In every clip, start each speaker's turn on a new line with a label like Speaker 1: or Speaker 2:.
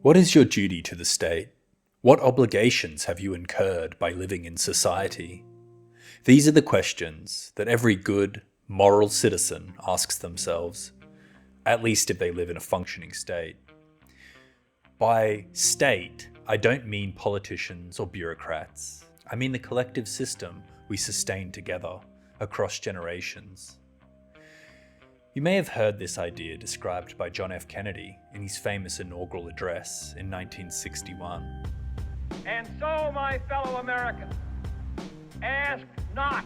Speaker 1: What is your duty to the state? What obligations have you incurred by living in society? These are the questions that every good, moral citizen asks themselves, at least if they live in a functioning state. By state, I don't mean politicians or bureaucrats. I mean the collective system we sustain together across generations. You may have heard this idea described by John F. Kennedy in his famous inaugural address in 1961.
Speaker 2: And so, my fellow Americans, ask not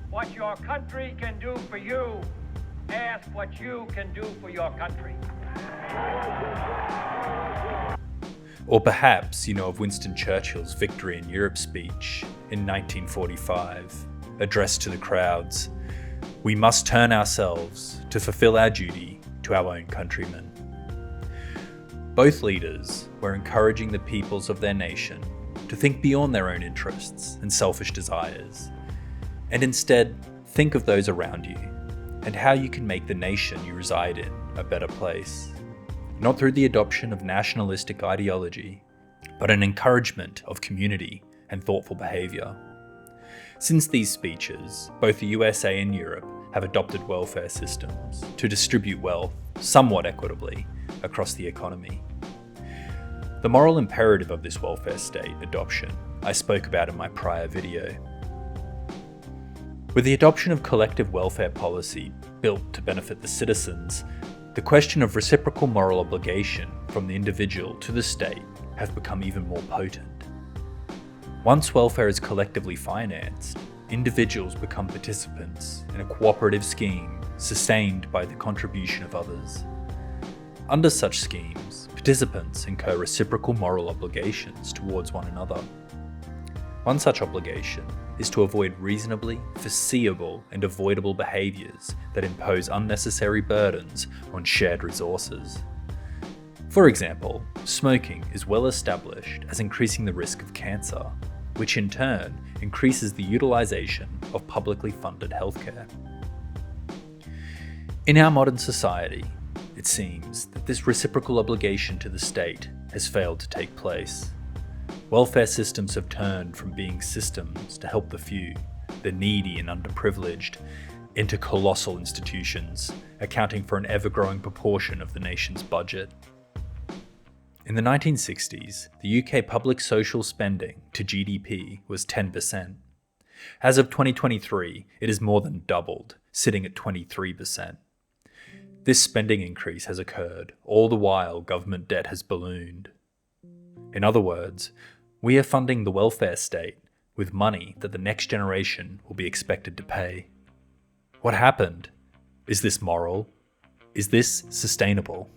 Speaker 2: what your country can do for you, ask what you can do for your country.
Speaker 1: Or perhaps you know of Winston Churchill's Victory in Europe speech in 1945, addressed to the crowds. We must turn ourselves to fulfill our duty to our own countrymen. Both leaders were encouraging the peoples of their nation to think beyond their own interests and selfish desires, and instead think of those around you and how you can make the nation you reside in a better place. Not through the adoption of nationalistic ideology, but an encouragement of community and thoughtful behaviour. Since these speeches, both the USA and Europe have adopted welfare systems to distribute wealth somewhat equitably across the economy. The moral imperative of this welfare state adoption I spoke about in my prior video. With the adoption of collective welfare policy built to benefit the citizens, the question of reciprocal moral obligation from the individual to the state has become even more potent. Once welfare is collectively financed, individuals become participants in a cooperative scheme sustained by the contribution of others. Under such schemes, participants incur reciprocal moral obligations towards one another. One such obligation is to avoid reasonably foreseeable and avoidable behaviours that impose unnecessary burdens on shared resources. For example, smoking is well established as increasing the risk of cancer, which in turn increases the utilisation of publicly funded healthcare. In our modern society, it seems that this reciprocal obligation to the state has failed to take place. Welfare systems have turned from being systems to help the few, the needy and underprivileged, into colossal institutions, accounting for an ever-growing proportion of the nation's budget. In the 1960s, the UK public social spending to GDP was 10%. As of 2023, it has more than doubled, sitting at 23%. This spending increase has occurred all the while government debt has ballooned. In other words, we are funding the welfare state with money that the next generation will be expected to pay. What happened? Is this moral? Is this sustainable?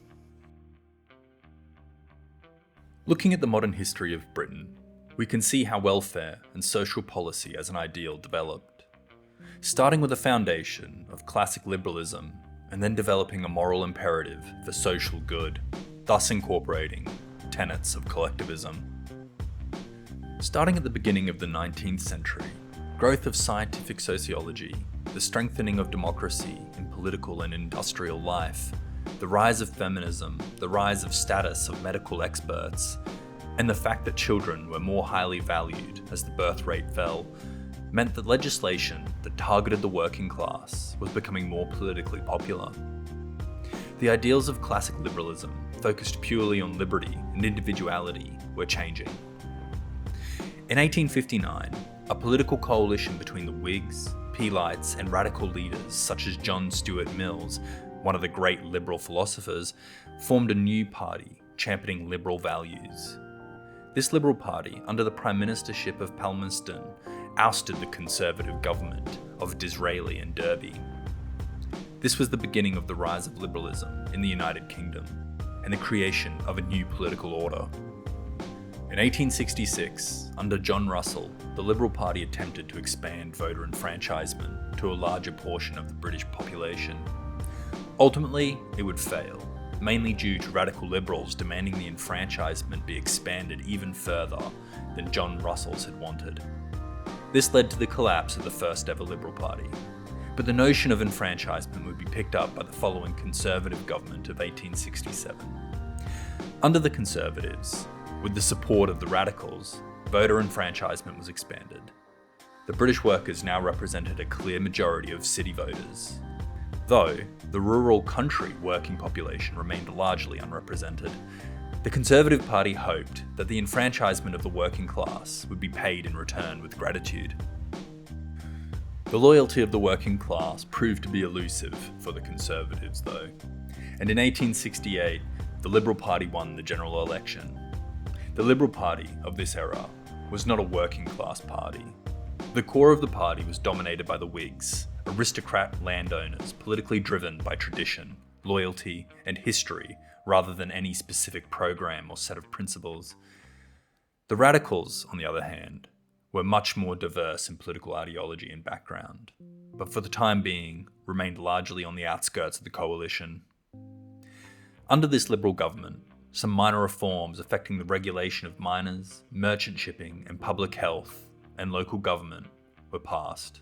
Speaker 1: Looking at the modern history of Britain, we can see how welfare and social policy as an ideal developed. Starting with a foundation of classic liberalism and then developing a moral imperative for social good, thus incorporating tenets of collectivism. Starting at the beginning of the 19th century, growth of scientific sociology, the strengthening of democracy in political and industrial life, the rise of feminism, the rise of status of medical experts, and the fact that children were more highly valued as the birth rate fell, meant that legislation that targeted the working class was becoming more politically popular. The ideals of classic liberalism, focused purely on liberty and individuality, were changing. In 1859, a political coalition between the Whigs, Peelites, and radical leaders such as John Stuart Mills, one of the great liberal philosophers, formed a new party championing liberal values. This Liberal Party, under the Prime Ministership of Palmerston, ousted the Conservative government of Disraeli and Derby. This was the beginning of the rise of liberalism in the United Kingdom and the creation of a new political order. In 1866, under John Russell, the Liberal Party attempted to expand voter enfranchisement to a larger portion of the British population. Ultimately, it would fail, mainly due to radical liberals demanding the enfranchisement be expanded even further than John Russell's had wanted. This led to the collapse of the first ever Liberal Party, but the notion of enfranchisement would be picked up by the following Conservative government of 1867. Under the Conservatives, with the support of the Radicals, voter enfranchisement was expanded. The British workers now represented a clear majority of city voters, though the rural country working population remained largely unrepresented. The Conservative Party hoped that the enfranchisement of the working class would be paid in return with gratitude. The loyalty of the working class proved to be elusive for the Conservatives, though, and in 1868, the Liberal Party won the general election. The Liberal Party of this era was not a working class party. The core of the party was dominated by the Whigs, aristocrat landowners politically driven by tradition, loyalty, and history rather than any specific program or set of principles. The Radicals, on the other hand, were much more diverse in political ideology and background, but for the time being remained largely on the outskirts of the coalition. Under this Liberal government, some minor reforms affecting the regulation of miners, merchant shipping, and public health and local government were passed.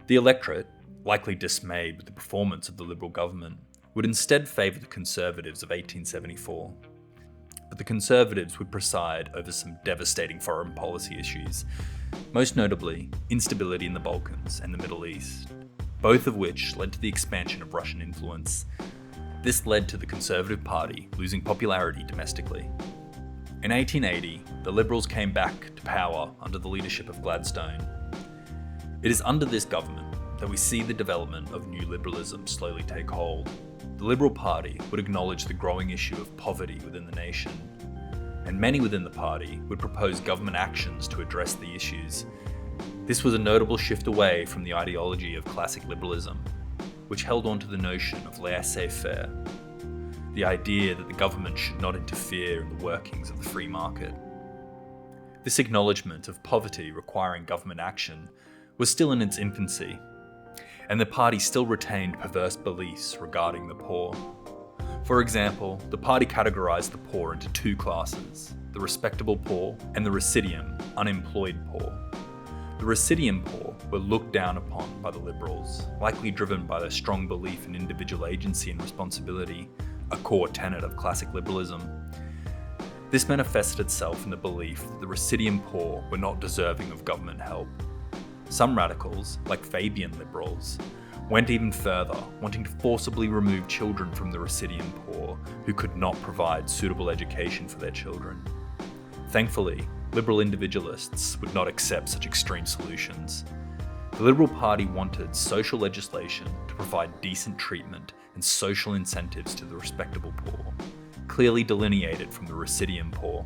Speaker 1: The electorate, likely dismayed with the performance of the Liberal government, would instead favour the Conservatives of 1874. But the Conservatives would preside over some devastating foreign policy issues, most notably instability in the Balkans and the Middle East, both of which led to the expansion of Russian influence. This led to the Conservative Party losing popularity domestically. In 1880, the Liberals came back to power under the leadership of Gladstone. It is under this government that we see the development of new liberalism slowly take hold. The Liberal Party would acknowledge the growing issue of poverty within the nation, and many within the party would propose government actions to address the issues. This was a notable shift away from the ideology of classic liberalism, which held on to the notion of laissez-faire, the idea that the government should not interfere in the workings of the free market. This acknowledgement of poverty requiring government action was still in its infancy, and the party still retained perverse beliefs regarding the poor. For example, the party categorized the poor into two classes, the respectable poor and the residuum, unemployed poor. The residuum poor were looked down upon by the Liberals, likely driven by their strong belief in individual agency and responsibility, a core tenet of classic liberalism. This manifested itself in the belief that the residuum poor were not deserving of government help. Some radicals, like Fabian liberals, went even further, wanting to forcibly remove children from the residuum poor who could not provide suitable education for their children. Thankfully, liberal individualists would not accept such extreme solutions. The Liberal Party wanted social legislation to provide decent treatment and social incentives to the respectable poor, clearly delineated from the residuum poor.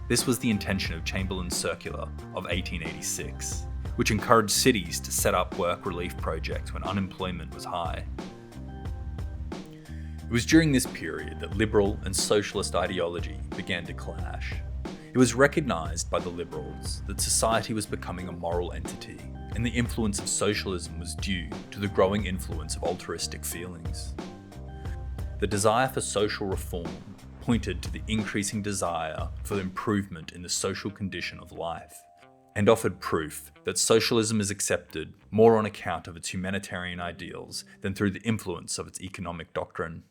Speaker 1: This was the intention of Chamberlain's Circular of 1886, which encouraged cities to set up work relief projects when unemployment was high. It was during this period that liberal and socialist ideology began to clash. It was recognised by the Liberals that society was becoming a moral entity, and the influence of socialism was due to the growing influence of altruistic feelings. The desire for social reform pointed to the increasing desire for the improvement in the social condition of life, and offered proof that socialism is accepted more on account of its humanitarian ideals than through the influence of its economic doctrine.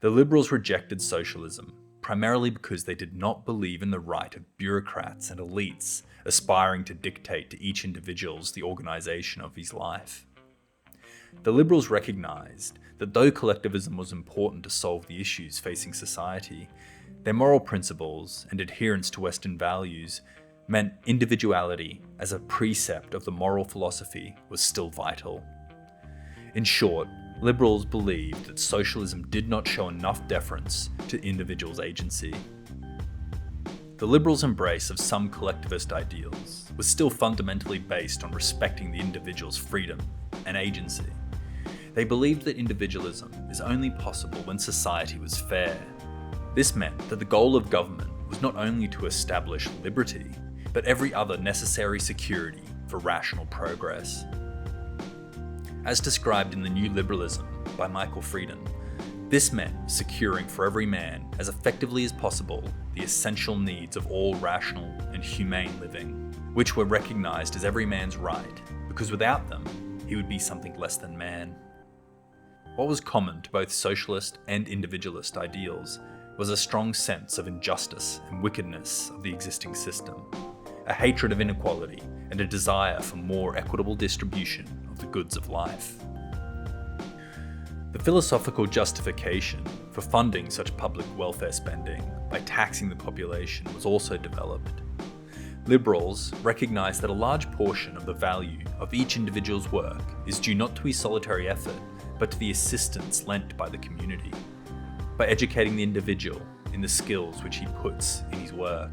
Speaker 1: The Liberals rejected socialism primarily because they did not believe in the right of bureaucrats and elites aspiring to dictate to each individual the organisation of his life. The Liberals recognised that though collectivism was important to solve the issues facing society, their moral principles and adherence to Western values meant individuality as a precept of the moral philosophy was still vital. In short, Liberals believed that socialism did not show enough deference to individuals' agency. The Liberals' embrace of some collectivist ideals was still fundamentally based on respecting the individual's freedom and agency. They believed that individualism is only possible when society was fair. This meant that the goal of government was not only to establish liberty, but every other necessary security for rational progress. As described in The New Liberalism by Michael Friedan, this meant securing for every man, as effectively as possible, the essential needs of all rational and humane living, which were recognised as every man's right, because without them, he would be something less than man. what was common to both socialist and individualist ideals was a strong sense of injustice and wickedness of the existing system, a hatred of inequality, and a desire for more equitable distribution of the goods of life. The philosophical justification for funding such public welfare spending by taxing the population was also developed. Liberals recognized that a large portion of the value of each individual's work is due not to his solitary effort, but to the assistance lent by the community. By educating the individual in the skills which he puts in his work,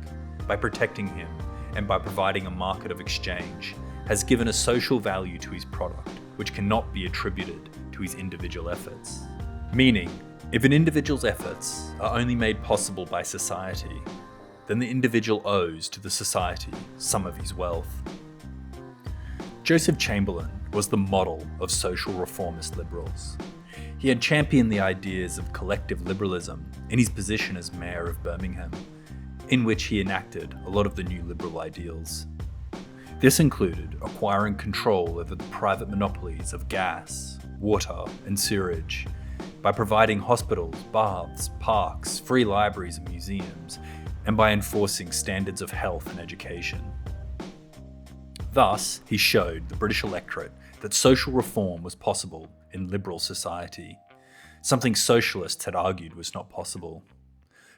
Speaker 1: by protecting him, and by providing a market of exchange, has given a social value to his product, which cannot be attributed to his individual efforts. Meaning, if an individual's efforts are only made possible by society, then the individual owes to the society some of his wealth. Joseph Chamberlain was the model of social reformist liberals. He had championed the ideas of collective liberalism in his position as Mayor of Birmingham, in which he enacted a lot of the new liberal ideals. This included acquiring control over the private monopolies of gas, water, and sewerage by providing hospitals, baths, parks, free libraries and museums, and by enforcing standards of health and education. Thus, he showed the British electorate that social reform was possible in liberal society, something socialists had argued was not possible.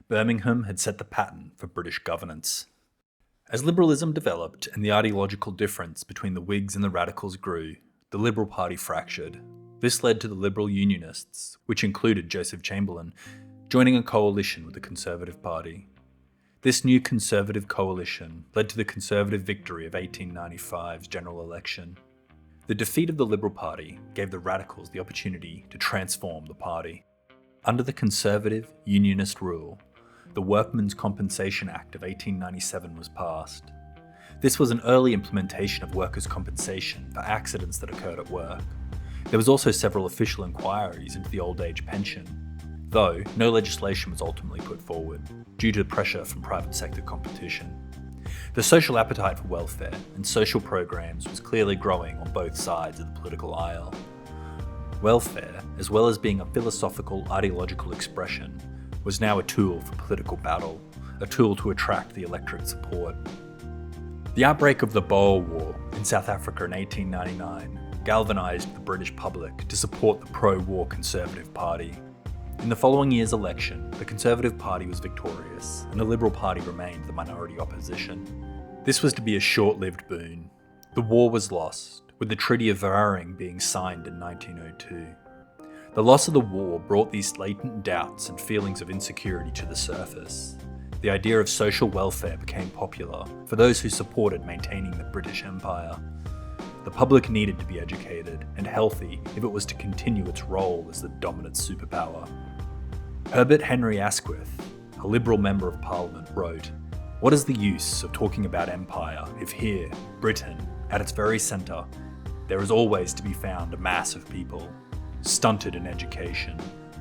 Speaker 1: Birmingham had set the pattern for British governance. As liberalism developed and the ideological difference between the Whigs and the Radicals grew, the Liberal Party fractured. This led to the Liberal Unionists, which included Joseph Chamberlain, joining a coalition with the Conservative Party. This new Conservative coalition led to the Conservative victory of 1895's general election. The defeat of the Liberal Party gave the Radicals the opportunity to transform the party. Under the Conservative Unionist rule, the Workmen's Compensation Act of 1897 was passed. This was an early implementation of workers' compensation for accidents that occurred at work. There was also several official inquiries into the old age pension, though no legislation was ultimately put forward due to pressure from private sector competition. The social appetite for welfare and social programs was clearly growing on both sides of the political aisle. Welfare, as well as being a philosophical, ideological expression, was now a tool for political battle, a tool to attract the electorate support. The outbreak of the Boer War in South Africa in 1899 galvanised the British public to support the pro-war Conservative Party. In the following year's election, the Conservative Party was victorious, and the Liberal Party remained the minority opposition. This was to be a short-lived boon. The war was lost, with the Treaty of Vereeniging being signed in 1902. The loss of the war brought these latent doubts and feelings of insecurity to the surface. The idea of social welfare became popular for those who supported maintaining the British Empire. The public needed to be educated and healthy if it was to continue its role as the dominant superpower. Herbert Henry Asquith, a Liberal Member of Parliament, wrote, "What is the use of talking about empire if here, Britain, at its very centre, there is always to be found a mass of people, stunted in education,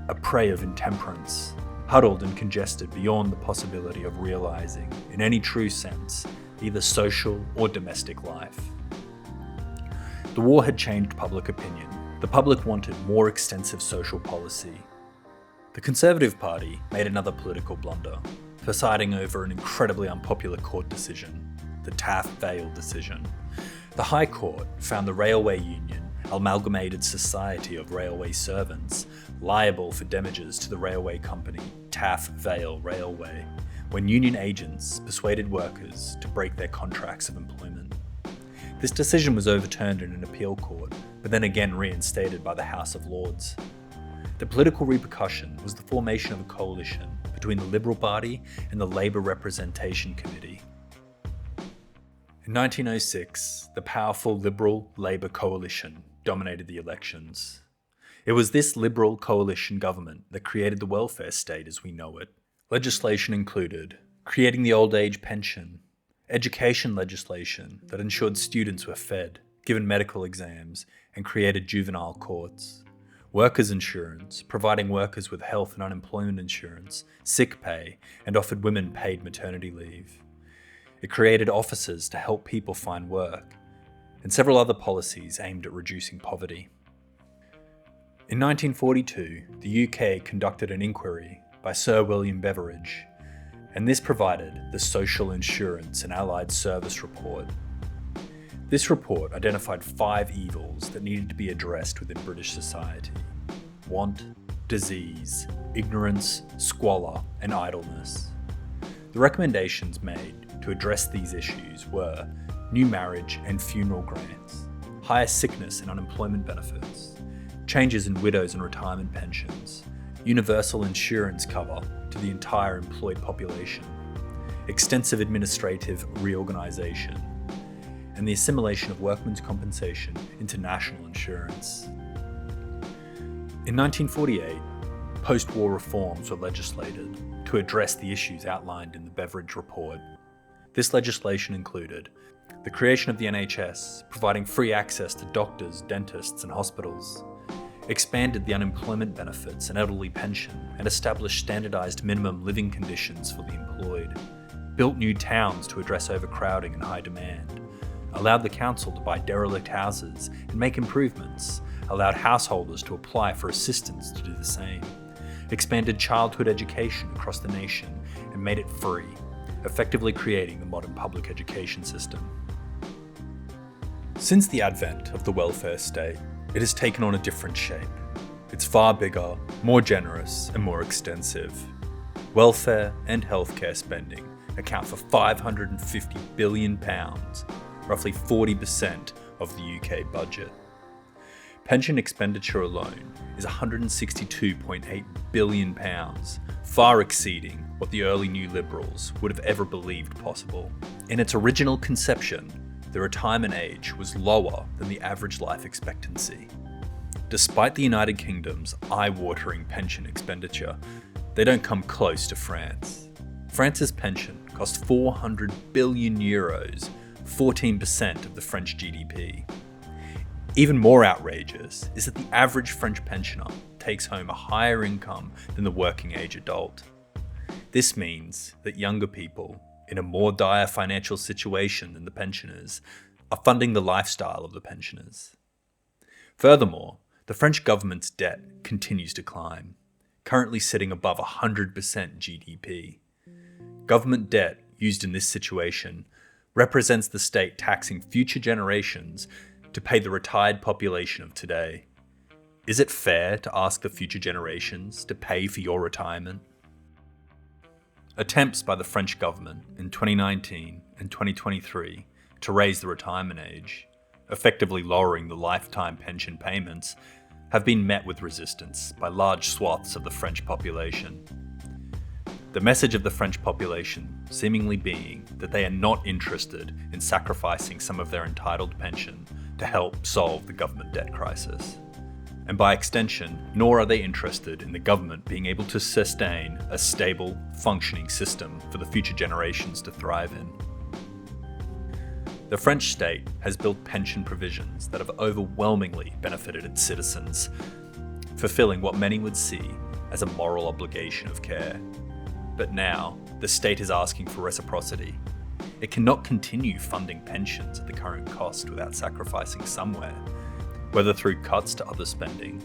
Speaker 1: a prey of intemperance, huddled and congested beyond the possibility of realising, in any true sense, either social or domestic life." The war had changed public opinion. The public wanted more extensive social policy. The Conservative Party made another political blunder, presiding over an incredibly unpopular court decision, the Taft-Vale decision. The High Court found the Railway Union, Amalgamated Society of Railway Servants, liable for damages to the railway company Taff-Vale Railway, when union agents persuaded workers to break their contracts of employment. This decision was overturned in an appeal court, but then again reinstated by the House of Lords. The political repercussion was the formation of a coalition between the Liberal Party and the Labour Representation Committee. In 1906, the powerful Liberal-Labour coalition dominated the elections. It was this Liberal coalition government that created the welfare state as we know it. Legislation included creating the old age pension, education legislation that ensured students were fed, given medical exams, and created juvenile courts. Workers' insurance, providing workers with health and unemployment insurance, sick pay, and offered women paid maternity leave. It created offices to help people find work, and several other policies aimed at reducing poverty. In 1942, the UK conducted an inquiry by Sir William Beveridge, and this provided the Social Insurance and Allied Service Report. This report identified 5 evils that needed to be addressed within British society: want, disease, ignorance, squalor, and idleness. The recommendations made to address these issues were new marriage and funeral grants, higher sickness and unemployment benefits, changes in widows and retirement pensions, universal insurance cover to the entire employed population, extensive administrative reorganisation, and the assimilation of workmen's compensation into national insurance. In 1948, post-war reforms were legislated to address the issues outlined in the Beveridge Report. This legislation included the creation of the NHS, providing free access to doctors, dentists, and hospitals, expanded the unemployment benefits and elderly pension, and established standardised minimum living conditions for the employed, built new towns to address overcrowding and high demand, allowed the council to buy derelict houses and make improvements, allowed householders to apply for assistance to do the same, expanded childhood education across the nation and made it free, effectively creating the modern public education system. Since the advent of the welfare state, it has taken on a different shape. It's far bigger, more generous, and more extensive. Welfare and healthcare spending account for £550 billion, roughly 40% of the UK budget. Pension expenditure alone is £162.8 billion, far exceeding what the early New Liberals would have ever believed possible. In its original conception, the retirement age was lower than the average life expectancy. Despite the United Kingdom's eye-watering pension expenditure, they don't come close to France. France's pension costs €400 billion, 14% of the French GDP. Even more outrageous is that the average French pensioner takes home a higher income than the working age adult. This means that younger people, in a more dire financial situation than the pensioners, are funding the lifestyle of the pensioners. Furthermore, the French government's debt continues to climb, currently sitting above 100% GDP. Government debt used in this situation represents the state taxing future generations to pay the retired population of today. Is it fair to ask the future generations to pay for your retirement? Attempts by the French government in 2019 and 2023 to raise the retirement age, effectively lowering the lifetime pension payments, have been met with resistance by large swaths of the French population. The message of the French population seemingly being that they are not interested in sacrificing some of their entitled pension to help solve the government debt crisis. And by extension, nor are they interested in the government being able to sustain a stable, functioning system for the future generations to thrive in. The French state has built pension provisions that have overwhelmingly benefited its citizens, fulfilling what many would see as a moral obligation of care. But now, the state is asking for reciprocity. It cannot continue funding pensions at the current cost without sacrificing somewhere, whether through cuts to other spending,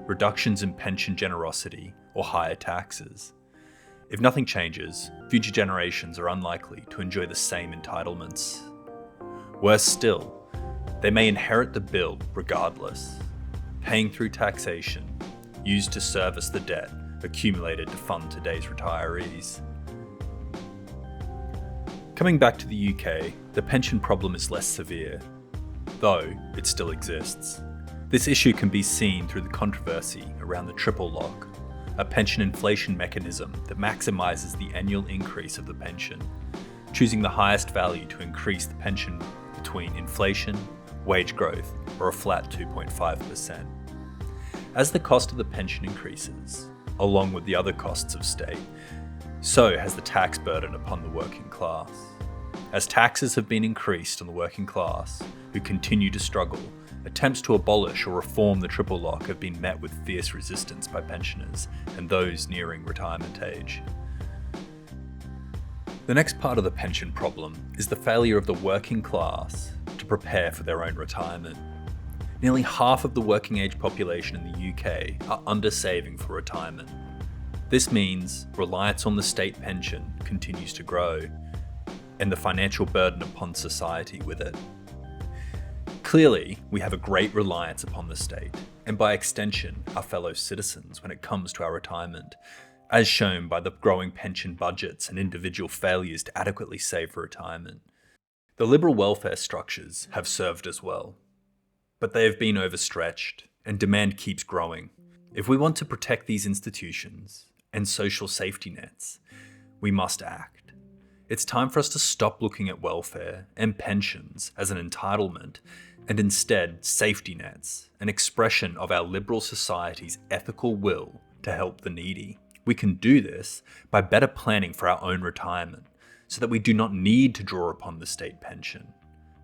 Speaker 1: reductions in pension generosity, or higher taxes. If nothing changes, future generations are unlikely to enjoy the same entitlements. Worse still, they may inherit the bill regardless, paying through taxation used to service the debt accumulated to fund today's retirees. Coming back to the UK, the pension problem is less severe, though it still exists. This issue can be seen through the controversy around the triple lock, a pension inflation mechanism that maximises the annual increase of the pension, choosing the highest value to increase the pension between inflation, wage growth, or a flat 2.5%. As the cost of the pension increases, along with the other costs of state, so has the tax burden upon the working class. As taxes have been increased on the working class, who continue to struggle, attempts to abolish or reform the triple lock have been met with fierce resistance by pensioners and those nearing retirement age. The next part of the pension problem is the failure of the working class to prepare for their own retirement. Nearly half of the working age population in the UK are under saving for retirement. This means reliance on the state pension continues to grow, and the financial burden upon society with it. Clearly, we have a great reliance upon the state, and by extension, our fellow citizens when it comes to our retirement, as shown by the growing pension budgets and individual failures to adequately save for retirement. The liberal welfare structures have served us well, but they have been overstretched, and demand keeps growing. If we want to protect these institutions and social safety nets, we must act. It's time for us to stop looking at welfare and pensions as an entitlement, and instead safety nets, an expression of our liberal society's ethical will to help the needy. We can do this by better planning for our own retirement, so that we do not need to draw upon the state pension.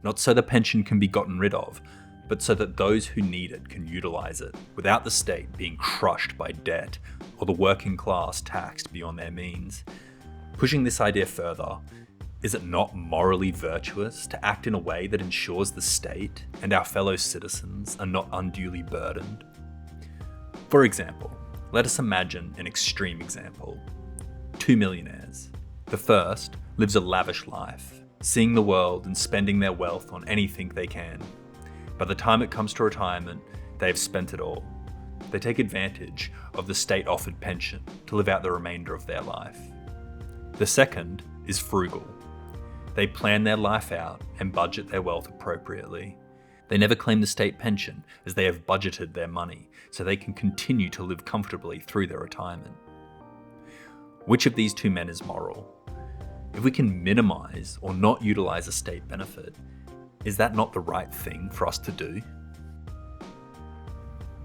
Speaker 1: Not so the pension can be gotten rid of, but so that those who need it can utilise it, without the state being crushed by debt or the working class taxed beyond their means. Pushing this idea further, is it not morally virtuous to act in a way that ensures the state and our fellow citizens are not unduly burdened? For example, let us imagine an extreme example. 2 millionaires. The first lives a lavish life, seeing the world and spending their wealth on anything they can. By the time it comes to retirement, they have spent it all. They take advantage of the state-offered pension to live out the remainder of their life. The second is frugal. They plan their life out and budget their wealth appropriately. They never claim the state pension as they have budgeted their money so they can continue to live comfortably through their retirement. Which of these two men is moral? If we can minimise or not utilise a state benefit, is that not the right thing for us to do?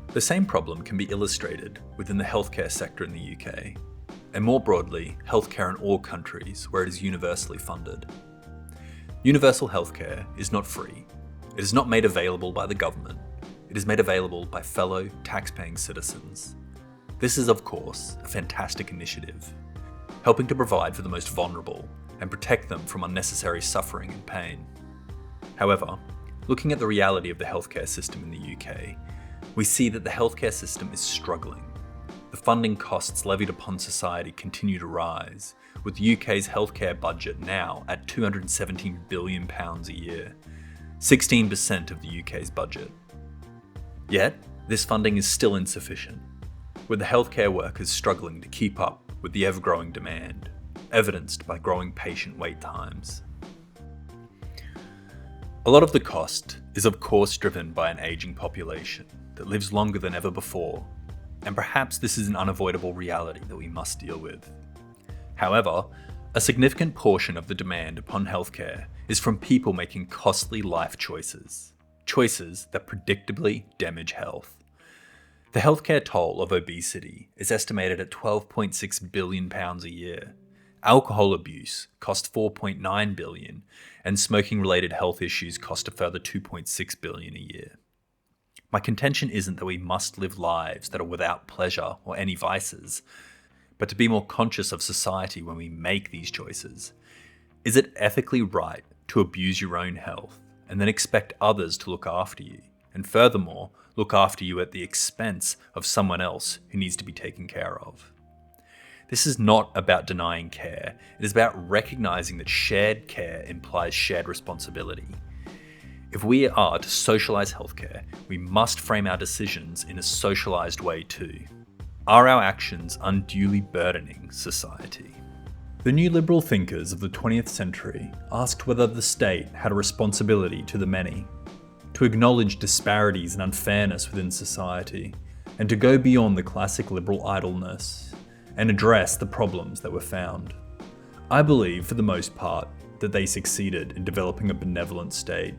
Speaker 1: The same problem can be illustrated within the healthcare sector in the UK, and more broadly, healthcare in all countries where it is universally funded. Universal healthcare is not free. It is not made available by the government. It is made available by fellow tax-paying citizens. This is, of course, a fantastic initiative, helping to provide for the most vulnerable and protect them from unnecessary suffering and pain. However, looking at the reality of the healthcare system in the UK, we see that the healthcare system is struggling. The funding costs levied upon society continue to rise, with the UK's healthcare budget now at £217 billion a year, 16% of the UK's budget. Yet, this funding is still insufficient, with the healthcare workers struggling to keep up with the ever-growing demand, evidenced by growing patient wait times. A lot of the cost is of course driven by an ageing population that lives longer than ever before, and perhaps this is an unavoidable reality that we must deal with. However, a significant portion of the demand upon healthcare is from people making costly life choices that predictably damage health. The healthcare toll of obesity is estimated at £12.6 billion a year. Alcohol abuse cost $4.9 billion, and smoking-related health issues cost a further $2.6 billion a year. My contention isn't that we must live lives that are without pleasure or any vices, but to be more conscious of society when we make these choices. Is it ethically right to abuse your own health and then expect others to look after you, and furthermore, look after you at the expense of someone else who needs to be taken care of? This is not about denying care, it is about recognizing that shared care implies shared responsibility. If we are to socialize healthcare, we must frame our decisions in a socialized way too. Are our actions unduly burdening society? The new liberal thinkers of the 20th century asked whether the state had a responsibility to the many, to acknowledge disparities and unfairness within society, and to go beyond the classic liberal idleness and address the problems that were found. I believe, for the most part, that they succeeded in developing a benevolent state,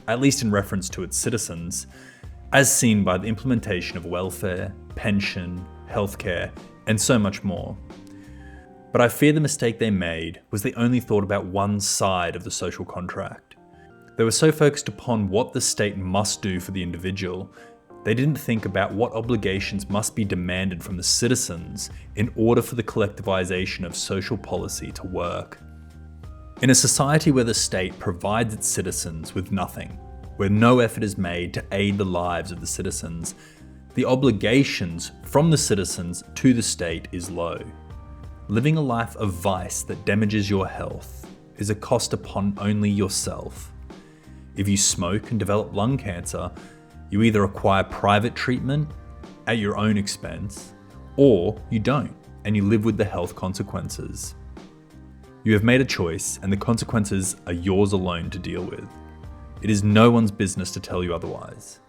Speaker 1: at least in reference to its citizens, as seen by the implementation of welfare, pension, healthcare, and so much more. But I fear the mistake they made was they only thought about one side of the social contract. They were so focused upon what the state must do for the individual, they didn't think about what obligations must be demanded from the citizens in order for the collectivization of social policy to work. In a society where the state provides its citizens with nothing, where no effort is made to aid the lives of the citizens, the obligations from the citizens to the state is low. Living a life of vice that damages your health is a cost upon only yourself. If you smoke and develop lung cancer, you either acquire private treatment at your own expense, or you don't, and you live with the health consequences. You have made a choice, and the consequences are yours alone to deal with. It is no one's business to tell you otherwise.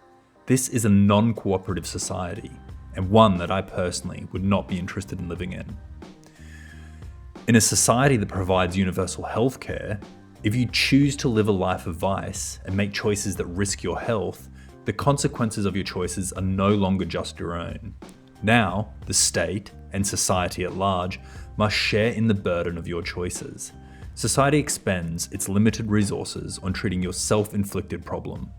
Speaker 1: This is a non-cooperative society, and one that I personally would not be interested in living in. In a society that provides universal healthcare, if you choose to live a life of vice and make choices that risk your health, the consequences of your choices are no longer just your own. Now, the state and society at large must share in the burden of your choices. Society expends its limited resources on treating your self-inflicted problem.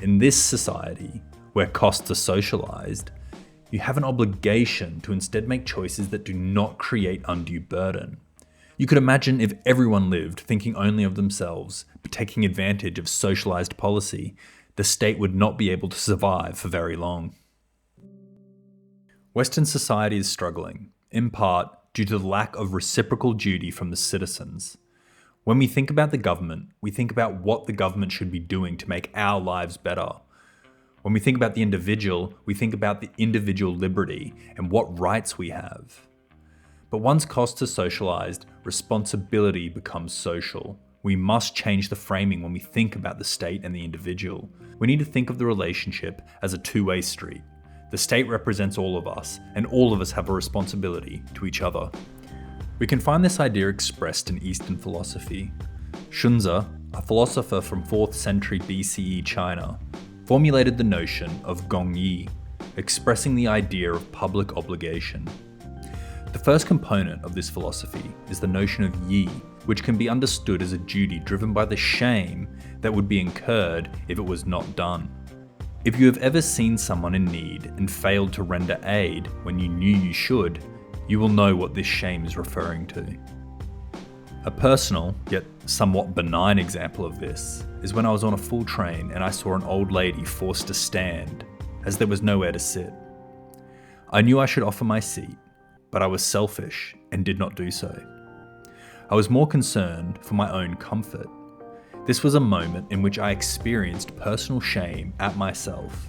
Speaker 1: In this society, where costs are socialized, you have an obligation to instead make choices that do not create undue burden. You could imagine if everyone lived thinking only of themselves, but taking advantage of socialized policy, the state would not be able to survive for very long. Western society is struggling, in part due to the lack of reciprocal duty from the citizens. When we think about the government, we think about what the government should be doing to make our lives better. When we think about the individual, we think about the individual liberty and what rights we have. But once costs are socialized, responsibility becomes social. We must change the framing when we think about the state and the individual. We need to think of the relationship as a two-way street. The state represents all of us, and all of us have a responsibility to each other. We can find this idea expressed in Eastern philosophy. Xunzi, a philosopher from 4th century BCE China, formulated the notion of gongyi, expressing the idea of public obligation. The first component of this philosophy is the notion of yi, which can be understood as a duty driven by the shame that would be incurred if it was not done. If you have ever seen someone in need and failed to render aid when you knew you should, you will know what this shame is referring to. A personal, yet somewhat benign example of this is when I was on a full train and I saw an old lady forced to stand as there was nowhere to sit. I knew I should offer my seat, but I was selfish and did not do so. I was more concerned for my own comfort. This was a moment in which I experienced personal shame at myself,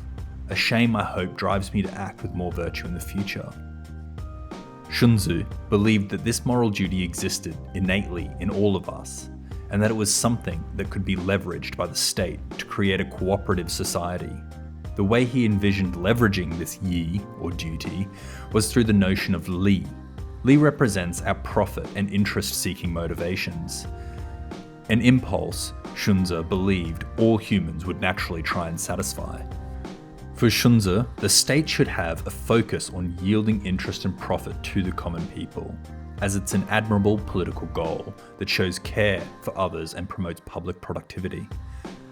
Speaker 1: a shame I hope drives me to act with more virtue in the future. Xunzi believed that this moral duty existed innately in all of us, and that it was something that could be leveraged by the state to create a cooperative society. The way he envisioned leveraging this yi, or duty, was through the notion of li. Li represents our profit and interest-seeking motivations. An impulse Xunzi believed all humans would naturally try and satisfy. For Xunzi, the state should have a focus on yielding interest and profit to the common people, as it's an admirable political goal that shows care for others and promotes public productivity.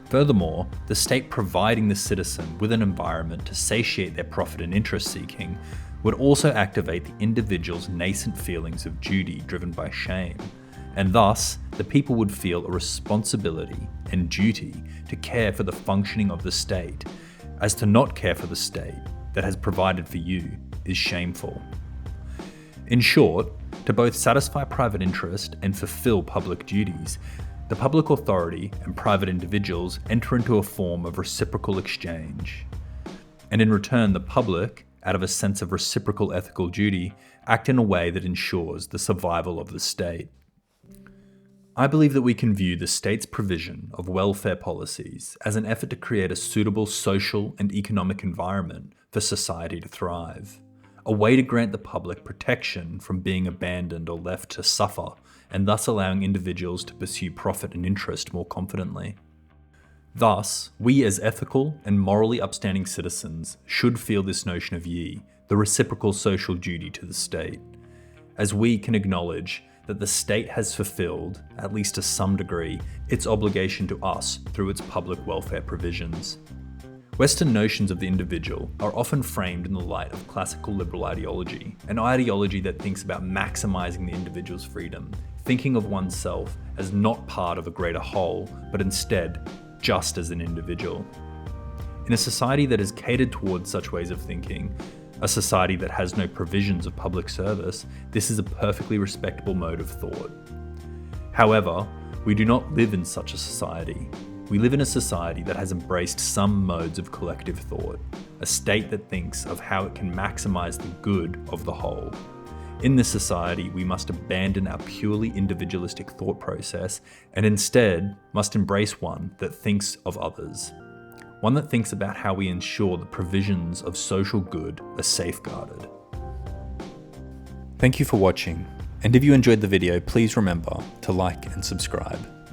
Speaker 1: Furthermore, the state providing the citizen with an environment to satiate their profit and interest seeking would also activate the individual's nascent feelings of duty driven by shame, and thus the people would feel a responsibility and duty to care for the functioning of the state, as to not care for the state that has provided for you is shameful. In short, to both satisfy private interest and fulfill public duties, the public authority and private individuals enter into a form of reciprocal exchange. And in return, the public, out of a sense of reciprocal ethical duty, act in a way that ensures the survival of the state. I believe that we can view the state's provision of welfare policies as an effort to create a suitable social and economic environment for society to thrive, a way to grant the public protection from being abandoned or left to suffer, and thus allowing individuals to pursue profit and interest more confidently. Thus, we as ethical and morally upstanding citizens should feel this notion of yi, the reciprocal social duty to the state, as we can acknowledge that the state has fulfilled, at least to some degree, its obligation to us through its public welfare provisions. Western notions of the individual are often framed in the light of classical liberal ideology, an ideology that thinks about maximizing the individual's freedom, thinking of oneself as not part of a greater whole, but instead just as an individual. In a society that is catered towards such ways of thinking, a society that has no provisions of public service, this is a perfectly respectable mode of thought. However, we do not live in such a society. We live in a society that has embraced some modes of collective thought, a state that thinks of how it can maximize the good of the whole. In this society, we must abandon our purely individualistic thought process and instead must embrace one that thinks of others. One that thinks about how we ensure the provisions of social good are safeguarded. Thank you for watching, and if you enjoyed the video, please remember to like and subscribe.